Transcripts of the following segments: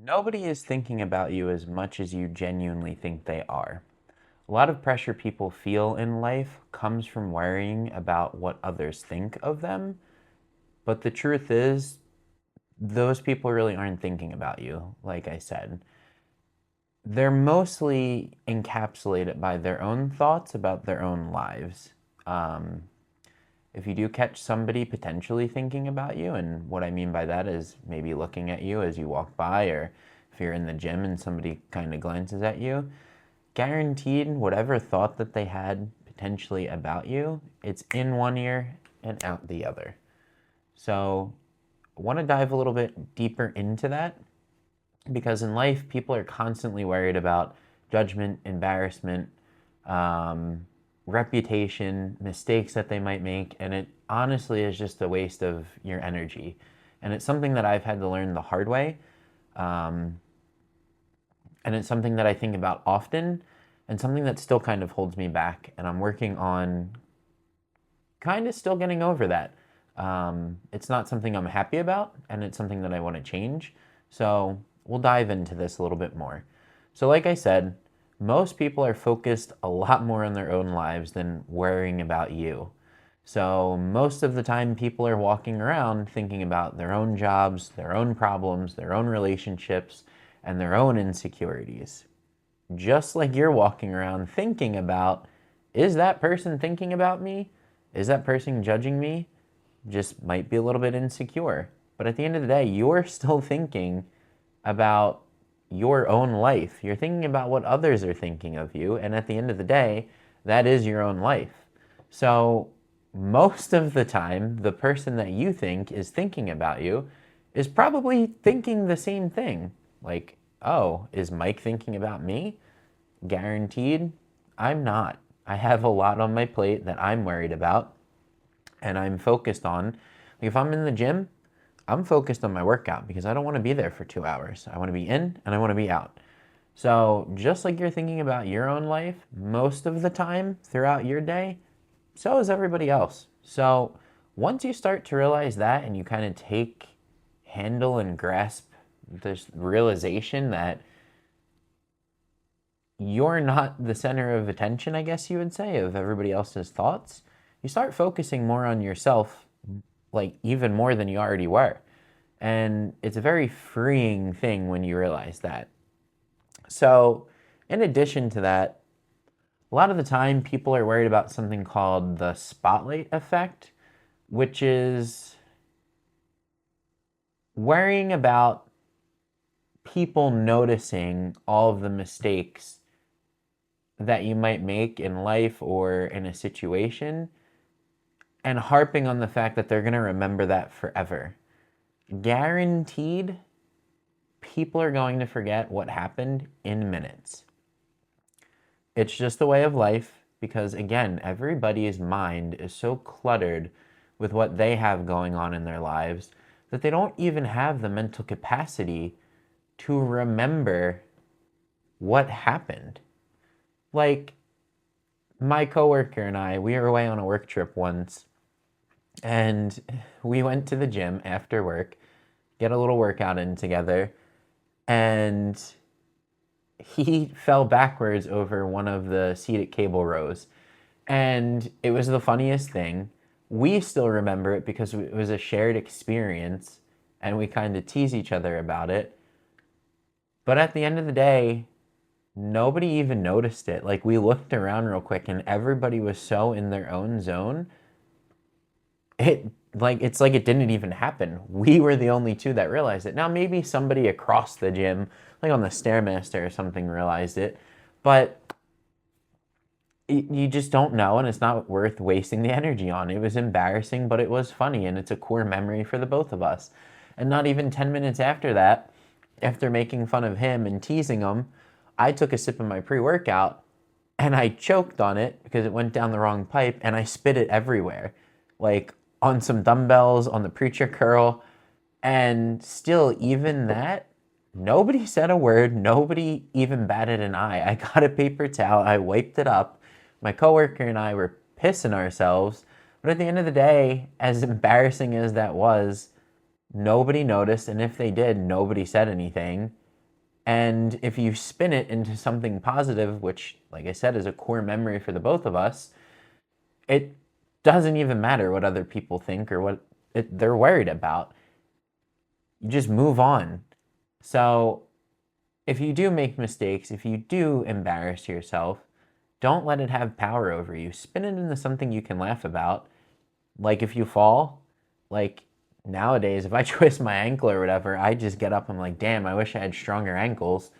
Nobody is thinking about you as much as you genuinely think they are. A lot of pressure people feel in life comes from worrying about what others think of them. But the truth is, those people really aren't thinking about you, like I said. They're mostly encapsulated by their own thoughts about their own lives. Um, if you do catch somebody potentially thinking about you, and what I mean by that is maybe looking at you as you walk by, or if you're in the gym and somebody kind of glances at you, guaranteed whatever thought that they had potentially about you, it's in one ear and out the other. So I want to dive a little bit deeper into that because in life, people are constantly worried about judgment, embarrassment, um, reputation, mistakes that they might make, and it honestly is just a waste of your energy. And it's something that I've had to learn the hard way. Um, and it's something that I think about often and something that still kind of holds me back. And I'm working on kind of still getting over that. It's not something I'm happy about, and it's something that I want to change. So we'll dive into this a little bit more. So, like I said, most people are focused a lot more on their own lives than worrying about you. So, most of the time, people are walking around thinking about their own jobs, their own problems, their own relationships, and their own insecurities. Just like you're walking around thinking about, is that person thinking about me? Is that person judging me? Just might be a little bit insecure. But at the end of the day, you're still thinking about your own life. You're thinking about what others are thinking of you. And at the end of the day, that is your own life. So most of the time, the person that you think is thinking about you is probably thinking the same thing. Like, oh, is Mike thinking about me? Guaranteed, I'm not. I have a lot on my plate that I'm worried about and I'm focused on. Like if I'm in the gym, I'm focused on my workout because I don't want to be there for 2 hours. I want to be in and I want to be out. So just like you're thinking about your own life most of the time throughout your day, so is everybody else. So once you start to realize that and you kind of handle and grasp this realization that you're not the center of attention, I guess you would say, of everybody else's thoughts, you start focusing more on yourself, like even more than you already were. And it's a very freeing thing when you realize that. So, in addition to that, a lot of the time people are worried about something called the spotlight effect, which is worrying about people noticing all of the mistakes that you might make in life or in a situation and harping on the fact that they're going to remember that forever. Guaranteed, people are going to forget what happened in minutes. It's just the way of life because, again, everybody's mind is so cluttered with what they have going on in their lives that they don't even have the mental capacity to remember what happened. Like, my coworker and I, we were away on a work trip once, and we went to the gym after work, get a little workout in together, and he fell backwards over one of the seated cable rows. And it was the funniest thing. We still remember it because it was a shared experience, and we kind of tease each other about it. But at the end of the day, nobody even noticed it. Like, we looked around real quick and everybody was so in their own zone. It's like it didn't even happen. We were the only two that realized it. Now maybe somebody across the gym, like on the Stairmaster or something, realized it, but you just don't know, and it's not worth wasting the energy on. It was embarrassing, but it was funny, and it's a core memory for the both of us. And not even 10 minutes after that, after making fun of him and teasing him, I took a sip of my pre-workout and I choked on it because it went down the wrong pipe and I spit it everywhere, like on some dumbbells, on the preacher curl. And still, even that, nobody said a word. Nobody even batted an eye. I got a paper towel. I wiped it up. My coworker and I were pissing ourselves. But at the end of the day, as embarrassing as that was, nobody noticed. And if they did, nobody said anything. And if you spin it into something positive, which, like I said, is a core memory for the both of us, it doesn't even matter what other people think or what they're worried about. You just move on. So if you do make mistakes, if you do embarrass yourself, don't let it have power over you. Spin it into something you can laugh about. Like if you fall, like nowadays, if I twist my ankle or whatever, I just get up. I'm like, damn, I wish I had stronger ankles.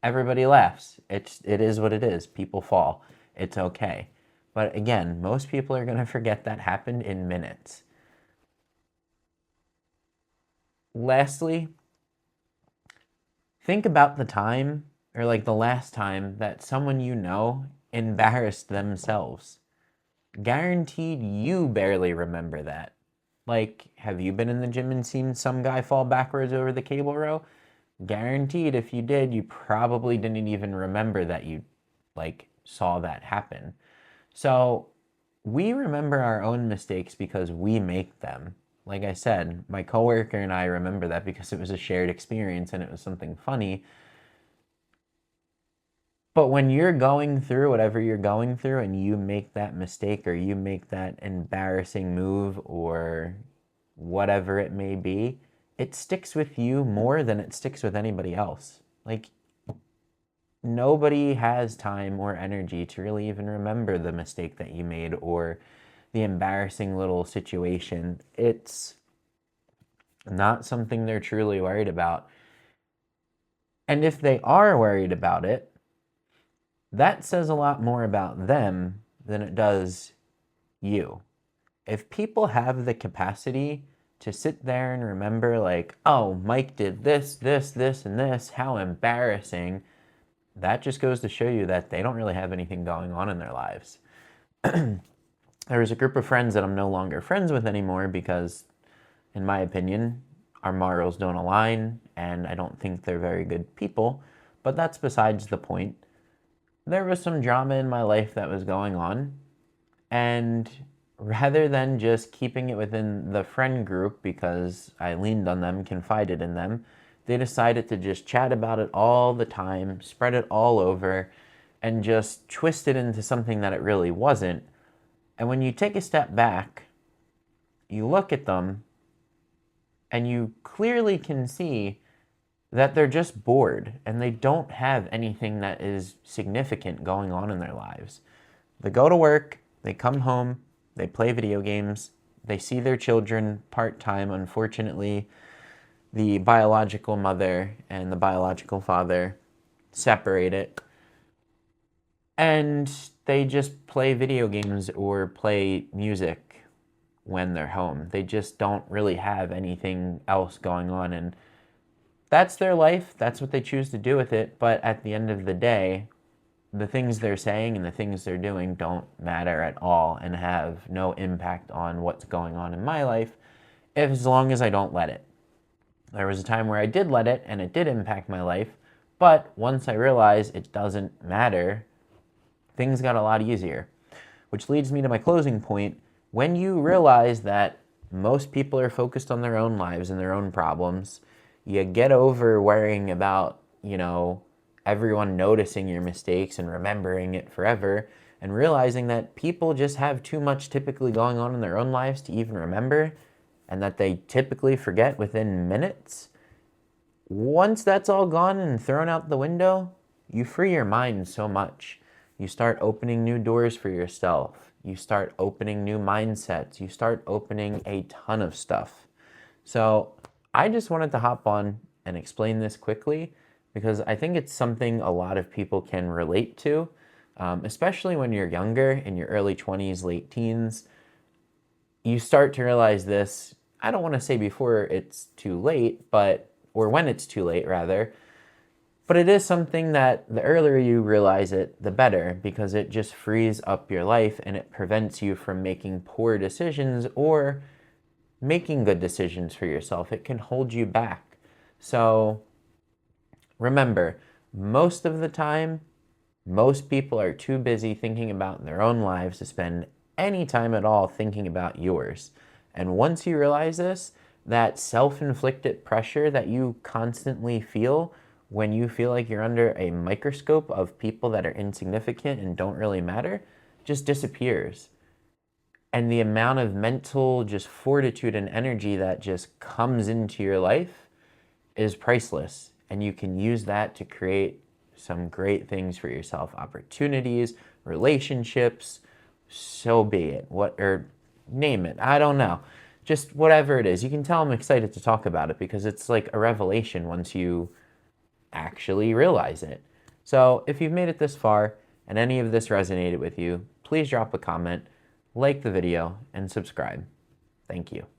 Everybody laughs. It is what it is. People fall. It's okay. But again, most people are going to forget that happened in minutes. Lastly, think about the time or like the last time that someone you know embarrassed themselves. Guaranteed you barely remember that. Like, have you been in the gym and seen some guy fall backwards over the cable row? Guaranteed if you did, you probably didn't even remember that you like saw that happen. So we remember our own mistakes because we make them. Like I said, my coworker and I remember that because it was a shared experience and it was something funny. But when you're going through whatever you're going through and you make that mistake or you make that embarrassing move or whatever it may be, it sticks with you more than it sticks with anybody else. Like, nobody has time or energy to really even remember the mistake that you made or the embarrassing little situation. It's not something they're truly worried about. And if they are worried about it, that says a lot more about them than it does you. If people have the capacity to sit there and remember, like, oh, Mike did this, this, this, and this, how embarrassing, that just goes to show you that they don't really have anything going on in their lives. There was a group of friends that I'm no longer friends with anymore because, in my opinion, our morals don't align, and I don't think they're very good people, but that's besides the point. There was some drama in my life that was going on, and rather than just keeping it within the friend group because I leaned on them, confided in them, they decided to just chat about it all the time, spread it all over, and just twist it into something that it really wasn't. And when you take a step back, you look at them, and you clearly can see that they're just bored and they don't have anything that is significant going on in their lives. They go to work, they come home, they play video games, they see their children part-time. Unfortunately, the biological mother and the biological father separate it. And they just play video games or play music when they're home. They just don't really have anything else going on, and that's their life. That's what they choose to do with it. But at the end of the day, the things they're saying and the things they're doing don't matter at all and have no impact on what's going on in my life as long as I don't let it. There was a time where I did let it and it did impact my life, but once I realized it doesn't matter, things got a lot easier. Which leads me to my closing point. When you realize that most people are focused on their own lives and their own problems, you get over worrying about, everyone noticing your mistakes and remembering it forever, and realizing that people just have too much typically going on in their own lives to even remember, and that they typically forget within minutes. Once that's all gone and thrown out the window, you free your mind so much. You start opening new doors for yourself. You start opening new mindsets. You start opening a ton of stuff. So I just wanted to hop on and explain this quickly because I think it's something a lot of people can relate to, especially when you're younger, in your early 20s, late teens. You start to realize this, I don't want to say before it's too late, or when it's too late rather, but it is something that the earlier you realize it, the better, because it just frees up your life and it prevents you from making poor decisions or making good decisions for yourself. It can hold you back. So remember, most of the time, most people are too busy thinking about their own lives to spend any time at all thinking about yours. And once you realize this, that self-inflicted pressure that you constantly feel when you feel like you're under a microscope of people that are insignificant and don't really matter, just disappears. And the amount of mental just fortitude and energy that just comes into your life is priceless. And you can use that to create some great things for yourself, opportunities, relationships, so be it. What, or name it, I don't know. Just whatever it is. You can tell I'm excited to talk about it because it's like a revelation once you actually realize it. So if you've made it this far and any of this resonated with you, please drop a comment, like the video, and subscribe. Thank you.